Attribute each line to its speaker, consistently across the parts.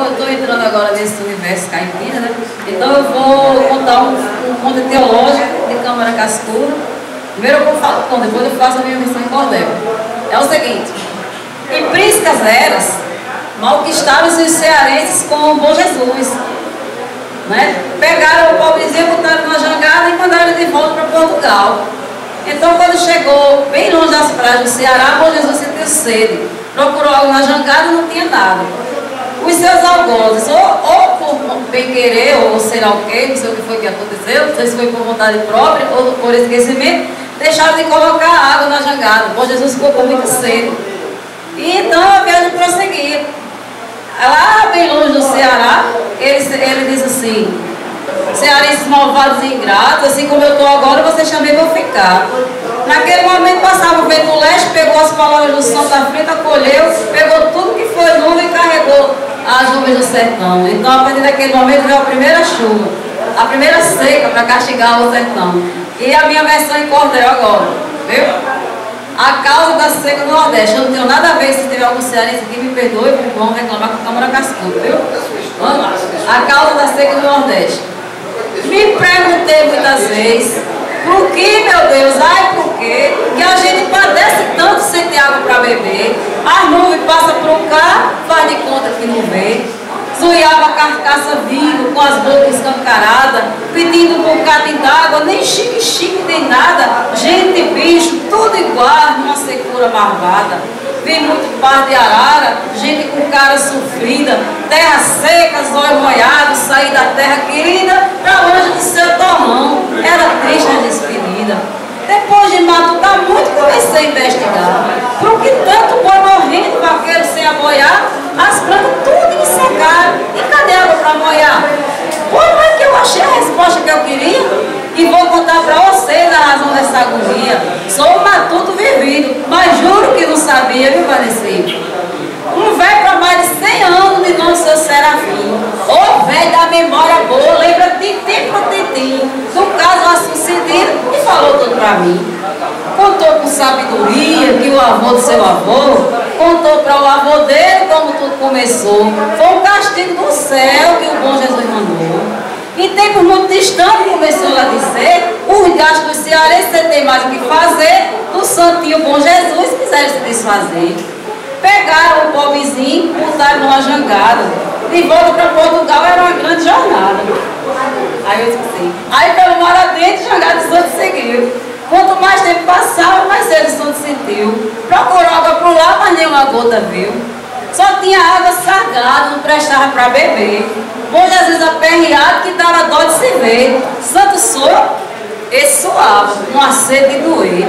Speaker 1: eu estou entrando agora nesse universo caipira, né? Então eu vou contar um conto teológico de Câmara Cascuda. Primeiro eu vou falar o conto, depois eu faço a minha versão em cordel. É o seguinte: em príncipes eras, malquistaram-se os cearenses com o Bom Jesus, né? Pegaram o pobrezinho, botaram na jangada e mandaram ele de volta para Portugal. Então, quando chegou bem longe das praias do Ceará, Bom Jesus sentiu sede. Procurou algo na jangada e não tinha nada. Os seus algozes, ou por bem querer, ou sei lá o que, não sei o que foi que aconteceu, não sei se foi por vontade própria ou por esquecimento, deixaram de colocar água na jangada. Bom Jesus ficou com muita sede. E então a viagem prosseguia. Lá bem longe do Ceará, ele diz assim: cearenses malvados e ingratos, assim como eu estou agora, vocês também vão ficar. Naquele momento passava o vento do leste, pegou as palavras do santo da frente, acolheu, pegou tudo que foi nuvem e carregou as nuvens do sertão. Então, a partir daquele momento veio a primeira chuva, a primeira seca para castigar o sertão. E a minha versão em cordel agora, viu? A causa da seca do Nordeste. Eu não tenho nada a ver, se tiver algum cearense aqui, me perdoe, porque vão reclamar com a Câmara Cascuda, viu? Vamos lá. A causa da seca do Nordeste. Me perguntei muitas vezes, por que, meu Deus, ai, por quê? Que a gente padece tanto sem ter água para beber. A nuvem passa por cá, faz de conta que não vê. Zuiava a carcaça viva, com as bocas escancaradas, pedindo um bocadinho d'água, nem chique-chique, nem nada. Gente e bicho, tudo igual, numa secura marvada. Vi muito par de arara, gente com cara sofrida, terra seca, zóio molhado, saí da terra querida pra longe do seu torrão. Era triste a despedida. Depois de matutar muito, comecei a investigar. Por que tanto boi morrendo, vaqueiro sem aboiar, as plantas tudo ensecaram. E cadê água para molhar? Pois não é que eu achei a resposta que eu queria e vou contar para vocês a razão dessa agonia. Sou um matuto vivido, mas juro que não sabia, viu, Vanessa? Um velho para mais de 100 anos de nome seu Serafim. Ô velho da memória boa, lembra tintim por tintim do caso assunto sentido e falou tudo para mim. Contou com sabedoria que o avô do seu avô contou para o avô dele como tudo começou. Foi um castigo do céu que o bom Jesus mandou. Em tempos muito distantes começou a dizer: os gastos dos cearenses sem ter mais o que fazer, do santinho bom Jesus quiseram se desfazer. Pegaram o pobrezinho, botaram numa jangada. De volta para Portugal era uma grande jornada. Aí eu disse assim. Aí pelo mar adentro, jangada o santo seguiu. Quanto mais tempo passava, mais cedo o santo sentiu. Procurou água por lá, mas nenhuma gota viu. Só tinha água sagrada, não prestava para beber. Bom Jesus aperreado que dava dó de se ver. Santo soro, esse suava, numa sede de doer.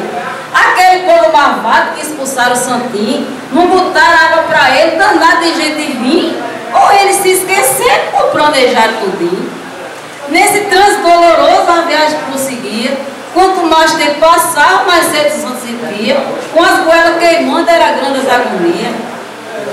Speaker 1: Aquele povo marvado que expulsaram o santinho, não botaram água para ele, danado de gente vir, ou eles se esqueceram ou planejaram tudinho. Nesse trânsito doloroso a viagem prosseguia. Quanto mais tempo passava, mais cedo o santo sentia. Com as goelas queimando era grande as agonias.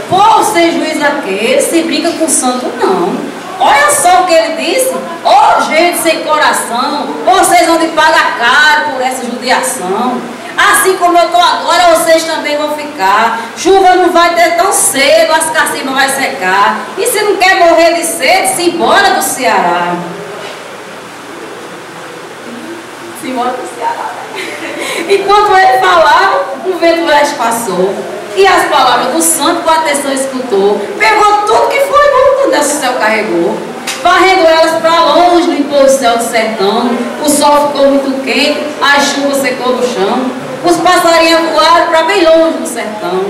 Speaker 1: Povo sem juiz aquele, se brinca com o santo não. Olha só o que ele disse: ó, gente sem coração, vocês vão de pagar caro por essa judiação. Assim como eu estou agora, vocês também vão ficar. Chuva não vai ter tão cedo, as cacimbas vai secar. E se não quer morrer de sede, se embora do Ceará. Se embora do Ceará. Enquanto ele falava, o vento leste passou. E as palavras do santo com atenção escutou. Pegou tudo que foi bom, quando o céu carregou. Varrendo elas para longe, limpou o céu do sertão. O sol ficou muito quente, a chuva secou no chão. Os passarinhos voaram para bem longe do sertão.